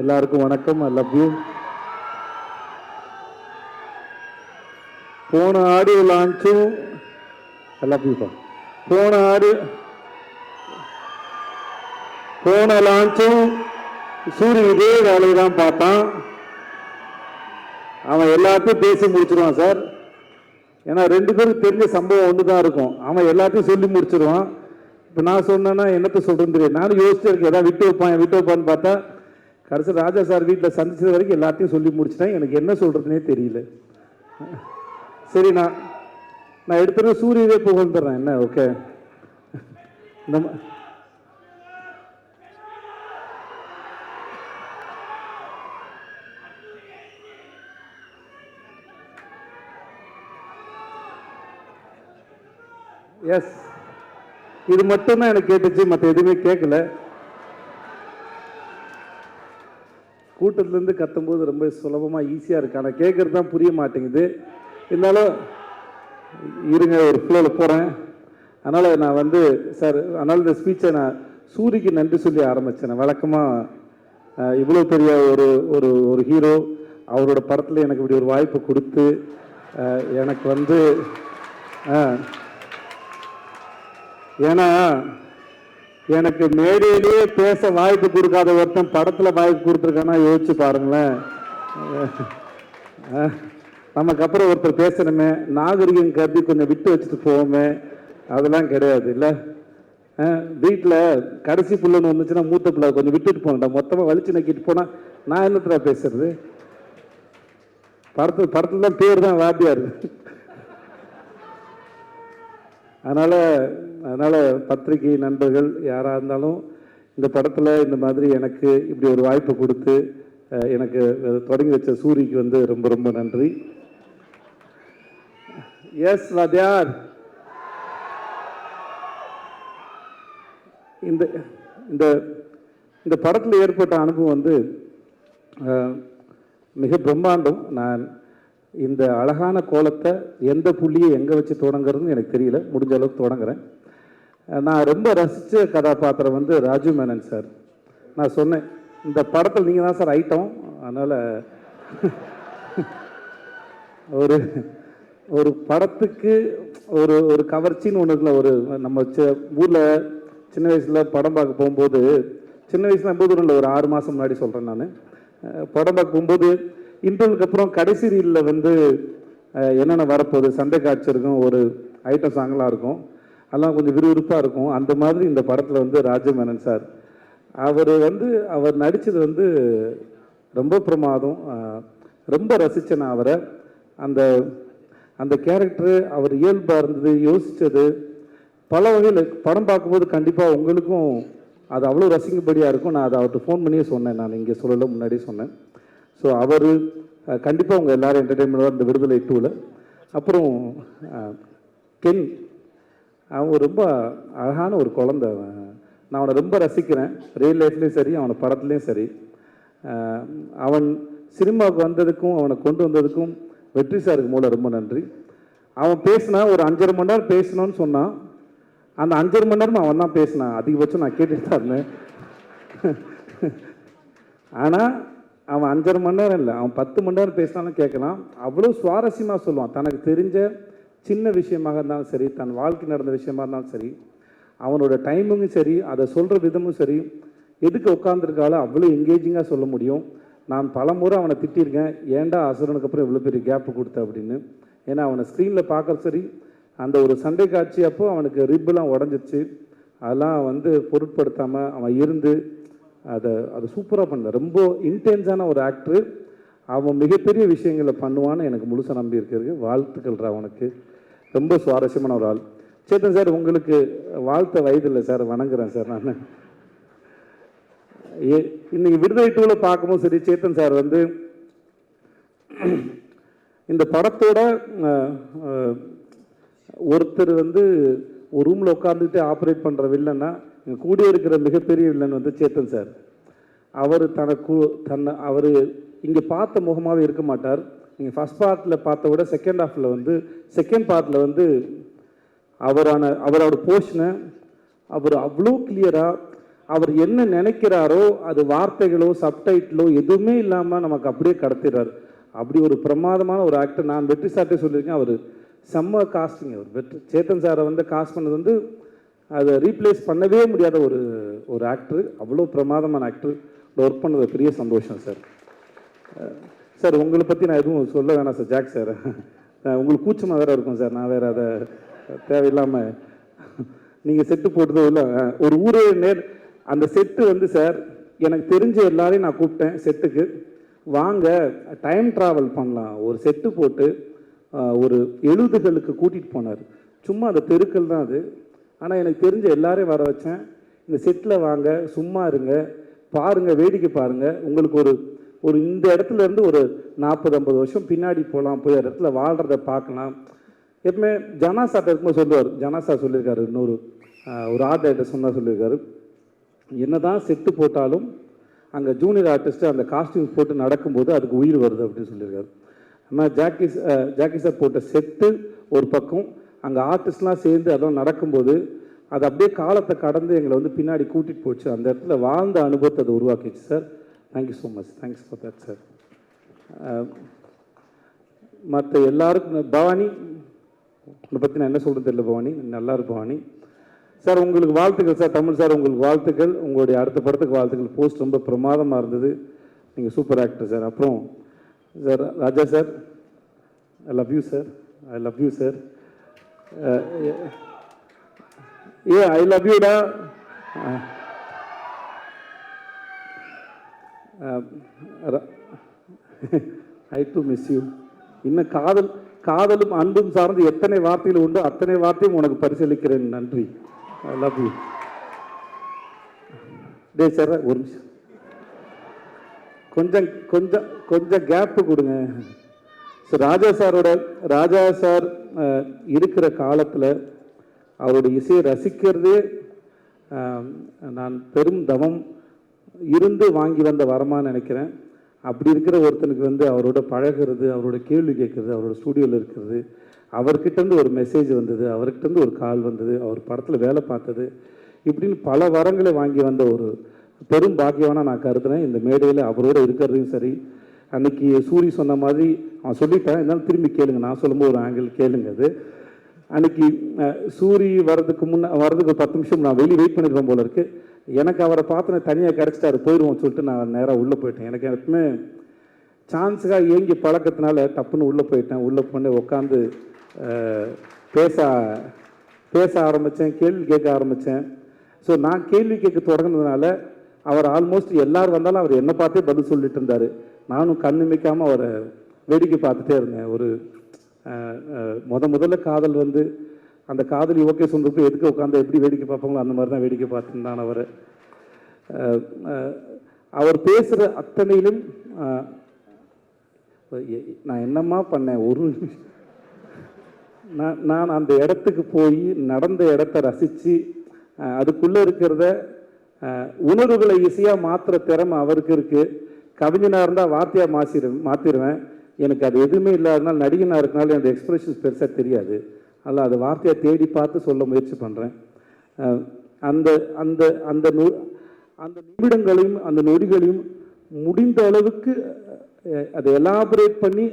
எல்லாருக்கும் வணக்கம். ஐ love you. போன ஆடியோ லான்ச்சும் ஐ லவ் யூப்பா. போன லான்ச்சும் சூரியன் இதே வேலையை தான் பார்த்தான். அவன் எல்லாத்தையும் பேசி முடிச்சிருவான் சார். ஏன்னா ரெண்டு பேரும் தெரிஞ்ச சம்பவம் ஒன்று தான் இருக்கும். அவன் எல்லாத்தையும் சொல்லி முடிச்சிருவான். இப்போ நான் சொன்னேன்னா என்னத்தை சொல்கிறேன்னு தெரியும். நானும் யோசிச்சு இருக்கேன், ஏதாவது விட்டு வைப்பான்னு பார்த்தா கடைசி ராஜா சார் வீட்டில் சந்திச்சது வரைக்கும் எல்லாத்தையும் சொல்லி முடிச்சிட்டேன். எனக்கு என்ன சொல்கிறதுனே தெரியல. சரி, நான் எடுத்துகிட்டு சூரியவே புகழ்ந்துடுறேன். என்ன ஓகே. நம்ம எஸ், இது மட்டும்தான் எனக்கு கேட்டுச்சு, மற்ற எதுவுமே கேட்கல. கூட்டத்திலேருந்து கத்தும்போது ரொம்ப சுலபமாக ஈஸியாக இருக்கு, ஆனால் கேட்குறது தான் புரிய மாட்டேங்குது. இருந்தாலும் இருங்க, ஒரு ஃப்ளோவில் போகிறேன். அதனால் நான் வந்து சார், அதனால் இந்த ஸ்பீச்சை நான் சூரிக்கு நன்றி சொல்லி ஆரம்பித்தேன். வழக்கமாக இவ்வளோ பெரிய ஒரு ஒரு ஹீரோ அவரோட படத்தில் எனக்கு இப்படி ஒரு வாய்ப்பு கொடுத்து எனக்கு வந்து ஏன்னா எனக்கு மேடையிலேயே பேச வாய்ப்பு கொடுக்காத ஒருத்தன் படத்தில் வாய்ப்பு கொடுத்துருக்கானா யோசிச்சு பாருங்களேன். நமக்கு அப்புறம் ஒருத்தர் பேசணுமே, நாகரிகம் கருதி கொஞ்சம் விட்டு வச்சுட்டு போவோமே, அதெல்லாம் கிடையாது இல்லை. வீட்டில் கடைசி புள்ளன்னு வந்துச்சுன்னா மூத்த பிள்ளை கொஞ்சம் விட்டுட்டு போகண்டா, மொத்தமாக வலிச்சு நக்கிட்டு போனால் நான் என்னத்துல பேசுறது. படத்துல தான் பேர் தான் வாத்தியார். அதனால் பத்திரிகை நண்பர்கள் யாராக இருந்தாலும் இந்த படத்தில் இந்த மாதிரி எனக்கு இப்படி ஒரு வாய்ப்பு கொடுத்து எனக்கு தொடங்கி வச்ச சூரிக்கு வந்து ரொம்ப ரொம்ப நன்றி. எஸ் வாத்தியார். இந்த படத்தில் ஏற்பட்ட அனுபவம் வந்து மிக பிரம்மாண்டம். நான் இந்த அழகான கோலத்தை எந்த புள்ளியை எங்கே வச்சு தொடங்குறதுன்னு எனக்கு தெரியல, முடிஞ்ச அளவுக்கு தொடங்குறேன். நான் ரொம்ப ரசித்த கதாபாத்திரம் வந்து ராஜு மேனன் சார். நான் சொன்னேன், இந்த படத்தில் நீங்கள் தான் சார் ஐட்டம். அதனால் ஒரு படத்துக்கு ஒரு கவர்ச்சின்னு ஒன்று இருக்குல்ல. நம்ம ஊரில் சின்ன வயசில் படம் பார்க்க போகும்போது, சின்ன வயசில் போது இல்லை, ஒரு 6 மாதம் முன்னாடி சொல்கிறேன் நான், படம் பார்க்க போகும்போது இன்டர்வலுக்கு அப்புறம் கடைசி ரீலில் வந்து என்னென்ன வரப்போகுது, சண்டை காட்சி இருக்கும், ஒரு ஐட்டம் சாங்கெலாம் இருக்கும், அதெல்லாம் கொஞ்சம் விறுவிறுப்பாக இருக்கும். அந்த மாதிரி இந்த படத்தில் வந்து ராஜு மேனன் சார் அவர் நடித்தது வந்து ரொம்ப பிரமாதம். ரொம்ப ரசித்தேன் நான் அவரை. அந்த கேரக்டரு அவர் இயல்பாக இருந்தது, யோசித்தது பல வகையில். படம் பார்க்கும்போது கண்டிப்பாக உங்களுக்கும் அது அவ்வளோ ரசிக்கும்படியாக இருக்கும். நான் அதை அவர்கிட்ட ஃபோன் பண்ணியே சொன்னேன், நான் இங்கே சொல்லலை, முன்னாடியே சொன்னேன். ஸோ அவர் கண்டிப்பாக உங்கள் எல்லோரும் என்டர்டெயின்மெண்ட்டாக இந்த விடுதலை 2ல். அப்புறம் கென், அவன் ரொம்ப அழகான ஒரு குழந்தை. நான் அவனை ரொம்ப ரசிக்கிறேன், ரியல் லைஃப்லேயும் சரி, அவனை படத்துலேயும் சரி. அவன் சினிமாவுக்கு வந்ததுக்கும் அவனை கொண்டு வந்ததுக்கும் வெற்றி சாருக்கு மூலம் ரொம்ப நன்றி. அவன் பேசினா ஒரு 5.5 மணி நேரம் பேசணும்னு சொன்னான். அந்த 5.5 மணி நேரமும் அவன் தான் பேசினான். அதிகபட்சம் நான் கேட்டுட்டு தான் இருந்தேன். ஆனால் அவன் 5.5 மணி நேரம் இல்லை, அவன் 10 மணி நேரம் பேசினாலும் கேட்கலாம். அவ்வளோ சுவாரஸ்யமாக சொல்லுவான். தனக்கு தெரிஞ்ச சின்ன விஷயமாக இருந்தாலும் சரி, தன் வாழ்க்கை நடந்த விஷயமா இருந்தாலும் சரி, அவனோட டைமிங்கும் சரி, அதை சொல்கிற விதமும் சரி, எதுக்கு உட்காந்துருக்காலும் அவ்வளோ என்கேஜிங்காக சொல்ல முடியும். நான் பல முறை அவனை திட்டியிருக்கேன், ஏன்டா அசுரனுக்கு அப்புறம் இவ்வளோ பெரிய கேப்பு கொடுத்த அப்படின்னு. ஏன்னா அவனை ஸ்க்ரீனில் பார்க்க சரி, அந்த ஒரு சண்டை காட்சி அப்போ அவனுக்கு ரிப்பெல்லாம் உடஞ்சிச்சு. அதெல்லாம் வந்து பொருட்படுத்தாமல் அவன் இருந்து அதை சூப்பராக பண்ண. ரொம்ப இன்டென்ஸான ஒரு ஆக்டரு. அவன் மிகப்பெரிய விஷயங்களை பண்ணுவான்னு எனக்கு முழுசாக நம்பி இருக்கிறது. வாழ்த்துக்கள்ரா அவனுக்கு. ரொம்ப சுவாரஸ்யமான ஒரு ஆள். சேத்தன் சார், உங்களுக்கு வாழ்த்த வயதில்லை சார், வணங்குறேன் சார். நான் இன்னைக்கு விடுதலை 2ல் பார்க்கும்போது சரி, சேத்தன் சார் வந்து இந்த படத்தோட ஒருத்தர் வந்து ஒரு ரூமில் உட்காந்துட்டு ஆப்ரேட் பண்ணுற வில்லன்னா இங்கே கூடிய இருக்கிற மிகப்பெரிய வில்லன் வந்து சேத்தன் சார். அவர் அவர் இங்கே பார்த்த முகமாகவே இருக்க மாட்டார். நீங்கள் ஃபஸ்ட் பார்ட்டில் பார்த்த விட செகண்ட் பார்ட்டில் வந்து அவரோட போர்ஷனை அவர் அவ்வளோ கிளியராக அவர் என்ன நினைக்கிறாரோ அது வார்த்தைகளோ சப்டைட்டிலோ எதுவுமே இல்லாமல் நமக்கு அப்படியே கடத்திடுறாரு. அப்படி ஒரு பிரமாதமான ஒரு ஆக்டர். நான் வெற்றி சார்ட்டே சொல்லியிருக்கேன், அவர் செம்ம காஸ்டிங். அவர் சேத்தன் சாரை வந்து காஸ்ட் பண்ணது வந்து அதை ரீப்ளேஸ் பண்ணவே முடியாத ஒரு ஆக்டர். அவ்வளோ பிரமாதமான ஆக்டர். ஒர்க் பண்ணது பெரிய சந்தோஷம் சார். சார் உங்களை பற்றி நான் எதுவும் சொல்ல வேணாம் சார். ஜாக் சார் உங்களுக்கு கூச்சமாக வேறு இருக்கும் சார். நான் வேறு அதை தேவையில்லாமல் நீங்கள் செட்டு போட்டதோ இல்லை. ஒரு ஊரே அந்த செட்டு வந்து சார் எனக்கு தெரிஞ்ச எல்லாரையும் நான் கூப்பிட்டேன் செட்டுக்கு. வாங்க டைம் ட்ராவல் பண்ணலாம். ஒரு செட்டு போட்டு ஒரு 70களுக்கு கூட்டிகிட்டு போனார். சும்மா அந்த தெருக்கள் தான் அது. ஆனால் எனக்கு தெரிஞ்ச எல்லாரையும் வர வச்சேன். இந்த செட்டில் வாங்க, சும்மா இருங்க, பாருங்கள், வேடிக்கை பாருங்கள். உங்களுக்கு ஒரு இந்த இடத்துல இருந்து ஒரு 40-50 வருஷம் பின்னாடி போகலாம், போய் இடத்துல வாழ்கிறத பார்க்கலாம். எப்பவுமே ஜனாசாட்ட இருக்கும்போது சொல்லுவார். ஜனாசா சொல்லியிருக்காரு, இன்னொரு ஒரு ஆர்ட் டைரக்டர் சொன்னால் சொல்லியிருக்காரு, என்ன தான் செட்டு போட்டாலும் அங்கே ஜூனியர் ஆர்டிஸ்ட்டு அந்த காஸ்டியூம்ஸ் போட்டு நடக்கும்போது அதுக்கு உயிர் வருது அப்படின்னு சொல்லியிருக்காரு. ஆனால் ஜாக்கி சார் போட்ட செட்டு ஒரு பக்கம், அங்கே ஆர்டிஸ்ட்லாம் சேர்ந்து அதெல்லாம் நடக்கும்போது அது அப்படியே காலத்தை கடந்து எங்களை வந்து பின்னாடி கூட்டிகிட்டு போச்சு. அந்த இடத்துல வாழ்ந்த அனுபவத்தை அதை உருவாக்கிச்சு sir. Thank you so much. Thanks for that sir. மற்ற எல்லாருக்கும் பவானி உன்னை பற்றி நான் என்ன சொல்கிறது தெரியல. பவானி நல்லா இருக்கு. பவானி சார் உங்களுக்கு வாழ்த்துக்கள் சார். தமிழ் சார் உங்களுக்கு வாழ்த்துக்கள். உங்களுடைய அடுத்த படத்துக்கு வாழ்த்துக்கள். போஸ்ட் ரொம்ப பிரமாதமாக இருந்தது. நீங்கள் சூப்பர் ஆக்டர் சார். அப்புறம் sir Raja sir, I love you sir. I love you sir. ஏ ஐ லவ் யூடா. I do miss you. இன்னும் காதலும் அன்பும் சார்ந்து எத்தனை வார்த்தைகள் உண்டோ அத்தனை வார்த்தையும் உனக்கு பரிசீலிக்கிறேன். நன்றி. ஐ லவ் யூ. டே சார் ஒரு நிமிஷம், கொஞ்சம் கொஞ்சம் கொஞ்சம் கேப்பு கொடுங்க. ஸோ ராஜா சார் இருக்கிற காலத்தில் அவருடைய இசையை ரசிக்கிறதே நான் பெரும் தவம் இருந்து வாங்கி வந்த வரமான்னு நினைக்கிறேன். அப்படி இருக்கிற ஒருத்தனுக்கு வந்து அவரோட பழகிறது, அவரோட கேள்வி கேட்குறது, அவரோட ஸ்டூடியோவில் இருக்கிறது, அவர்கிட்டருந்து ஒரு மெசேஜ் வந்தது, அவர்கிட்டருந்து ஒரு கால் வந்தது, அவர் படத்தில் வேலை பார்த்தது, இப்படின்னு பல வரங்களை வாங்கி வந்த ஒரு பெரும் பாக்கியவானா நான் கருதுனேன். இந்த மேடையில் அவரோட இருக்கிறதையும் சரி. அன்னைக்கு சூரி சொன்ன மாதிரி அவன் சொல்லிட்டேன், இருந்தாலும் திரும்பி கேளுங்க, நான் சொல்லும்போது ஒரு ஆங்கிள் கேளுங்க. அது அன்னைக்கு சூரி வர்றதுக்கு 10 நிமிஷம் நான் வெளியே வெயிட் பண்ணிருப்பேன் போல இருக்கு. எனக்கு அவரை பார்த்து தனியாக கிடச்சிட்டாரு, போயிடுவோம் சொல்லிட்டு நான் நேராக உள்ளே போயிட்டேன். எனக்கு எப்பவுமே சான்ஸுக்காக ஏங்கி பழக்கத்தினால டப்புன்னு உள்ளே போயிட்டேன். உள்ளே போய் உட்காந்து பேச ஆரம்பித்தேன், கேள்வி கேட்க ஆரம்பித்தேன். ஸோ நான் கேள்வி கேட்க தொடங்கினதுனால அவர் ஆல்மோஸ்ட் எல்லோரும் வந்தாலும் அவர் என்னை பார்த்தே பதில் சொல்லிட்டு இருந்தார். நானும் கண்ணுமிக்காமல் அவரை வேடிக்கை பார்த்துட்டே இருந்தேன். ஒரு முதல்ல காதல் வந்து அந்த காதலி ஓகே சொல்கிறப்ப எதுக்கு உட்காந்து எப்படி வேடிக்கை பார்ப்பாங்களோ அந்த மாதிரி தான் வேடிக்கை பார்த்துருந்தான் அவர் பேசுகிற அத்தனையிலும் நான் என்னம்மா பண்ணேன். நான் அந்த இடத்துக்கு போய் நடந்த இடத்த ரசித்து அதுக்குள்ளே இருக்கிறத உணர்வுகளை ஈஸியாக மாற்றுற திறமை அவருக்கு இருக்குது. கவிஞனாக இருந்தால் வார்த்தையாக மாற்றிடுவேன். எனக்கு அது எதுவுமே இல்லாதனால நடிகனாக இருக்கனால அந்த எக்ஸ்பிரஷன்ஸ் பெருசாக தெரியாது. அதில் அது வார்த்தையை தேடி பார்த்து சொல்ல முயற்சி பண்ணுறேன். அந்த அந்த அந்த அந்த நிமிடங்களையும் அந்த நொடிகளையும் முடிந்த அளவுக்கு அதை எலாபரேட் பண்ணி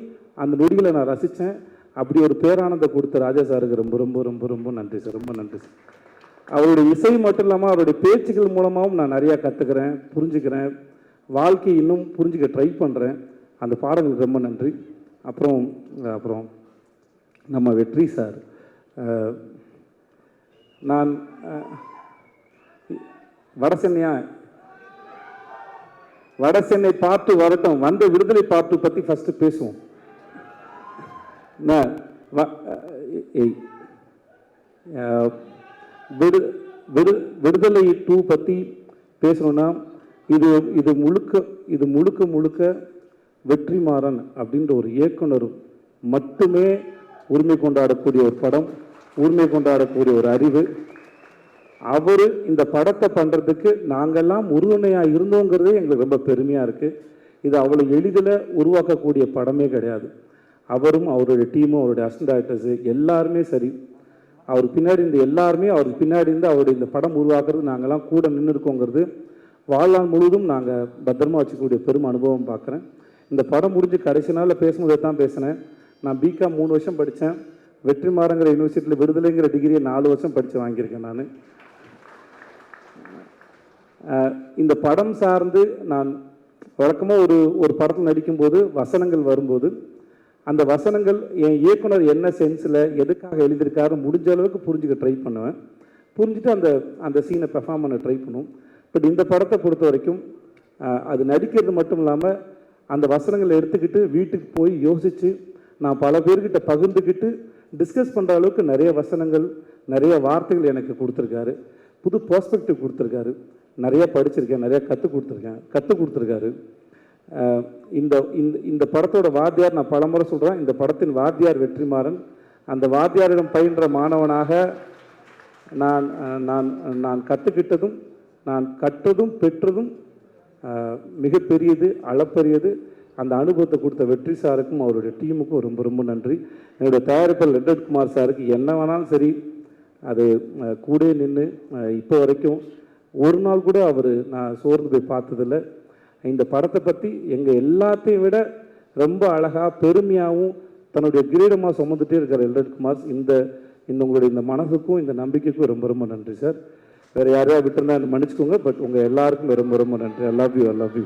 அந்த நொடிகளை நான் ரசித்தேன். அப்படி ஒரு பேரானந்தம் கொடுத்த ராஜா சாருக்கு ரொம்ப ரொம்ப ரொம்ப ரொம்ப நன்றி சார். ரொம்ப நன்றி சார். அவருடைய இசை மட்டும் இல்லாமல் அவருடைய பேச்சுக்கள் மூலமாகவும் நான் நிறையா கற்றுக்கிறேன், புரிஞ்சுக்கிறேன், வாழ்க்கையை இன்னும் புரிஞ்சுக்க ட்ரை பண்ணுறேன். அந்த பாடங்களுக்கு ரொம்ப நன்றி. அப்புறம் நம்ம வெற்றி சார், நான் வடசென்னை பாட்டு வரட்டும், வந்த விடுதலை பாட்டு பற்றி ஃபஸ்ட்டு பேசுவோம். விடுதலை 2 பற்றி பேசணும்னா இது முழுக்க வெற்றிமாறன் அப்படின்ற ஒரு இயக்குனர் மட்டுமே உரிமை கொண்டாடக்கூடிய ஒரு படம், உரிமை கொண்டாடக்கூடிய ஒரு அறிவு. அவர் இந்த படத்தை பண்ணுறதுக்கு நாங்கள்லாம் உறுதுணையாக இருந்தோங்கிறதே எங்களுக்கு ரொம்ப பெருமையாக இருக்குது. இது அவ்வளோ எளிதில் உருவாக்கக்கூடிய படமே கிடையாது. அவரும் அவருடைய டீமும் அவருடைய அசிஸ்டன்ட் டைரக்டர்ஸு எல்லாருமே சரி, அவர் பின்னாடி இந்த எல்லாருமே அவருக்கு பின்னாடி இருந்து அவருடைய இந்த படம் உருவாக்குறது நாங்கள்லாம் கூட நின்று இருக்கோங்கிறது வாழ்நாள் முழுவதும் நாங்கள் பத்திரமா வச்சுக்கூடிய பெரும் அனுபவம் பார்க்குறேன். இந்த படம் முடிஞ்சு கடைசி நாளில் பேசும்போது தான் பேசினேன். நான் பிகாம் 3 வருஷம் படித்தேன். வெற்றிமாறங்கிற யூனிவர்சிட்டியில் விடுதலைங்கிற டிகிரியை 4 வருஷம் படித்து வாங்கியிருக்கேன் நான். இந்த படம் சார்ந்து நான் வழக்கமாக ஒரு படத்தில் நடிக்கும்போது வசனங்கள் வரும்போது அந்த வசனங்கள் என் இயக்குனர் என்ன சென்ஸில் எதுக்காக எழுதியிருக்காரு முடிஞ்ச அளவுக்கு புரிஞ்சுக்க ட்ரை பண்ணுவேன். புரிஞ்சுட்டு அந்த சீனை பெர்ஃபார்ம் பண்ண ட்ரை பண்ணுவோம். பட் இந்த படத்தை பொறுத்த வரைக்கும் அது நடிக்கிறது மட்டும் இல்லாமல் அந்த வசனங்களை எடுத்துக்கிட்டு வீட்டுக்கு போய் யோசித்து நான் பல பேர்கிட்ட பகிர்ந்துக்கிட்டு டிஸ்கஸ் பண்ணுற அளவுக்கு நிறைய வசனங்கள் நிறைய வார்த்தைகள் எனக்கு கொடுத்துருக்காரு. புது பெர்ஸ்பெக்டிவ் கொடுத்துருக்காரு. நிறைய படிச்சிருக்கேன், நிறைய கற்றுக் கொடுத்துருக்காரு. இந்த படத்தோட வாத்தியார் நான் பலமுறை சொல்கிறேன், இந்த படத்தின் வாத்தியார் வெற்றிமாறன். அந்த வாத்தியாரிடம் பயின்ற மாணவனாக நான் நான் நான் கற்றுக்கிட்டதும் நான் கற்றதும் பெற்றதும் மிகப்பெரியது, அளப்பரியது. அந்த அனுபவத்தை கொடுத்த வெற்றி சாருக்கும் அவருடைய டீமுக்கும் ரொம்ப ரொம்ப நன்றி. என்னுடைய தயாரிப்பாளர் லெட்டட் குமார் சாருக்கு என்ன வேணாலும் சரி அது கூட நின்று இப்போ வரைக்கும் ஒரு நாள் கூட அவர் நான் சோர்ந்து போய் பார்த்ததில்லை. இந்த படத்தை பற்றி எங்கள் எல்லாத்தையும் விட ரொம்ப அழகாக பெருமையாகவும் தன்னுடைய கிரீடமாக சுமந்துட்டே இருக்கிற லெட்டட் குமார் இந்த உங்களுடைய இந்த மனசுக்கும் இந்த நம்பிக்கைக்கும் ரொம்ப ரொம்ப நன்றி சார். வேறு யாரையா விட்டுருந்தா மன்னிச்சுக்கோங்க. பட் உங்கள் எல்லாருக்கும் ரொம்ப ரொம்ப நன்றி. ஐ லவ் யூ.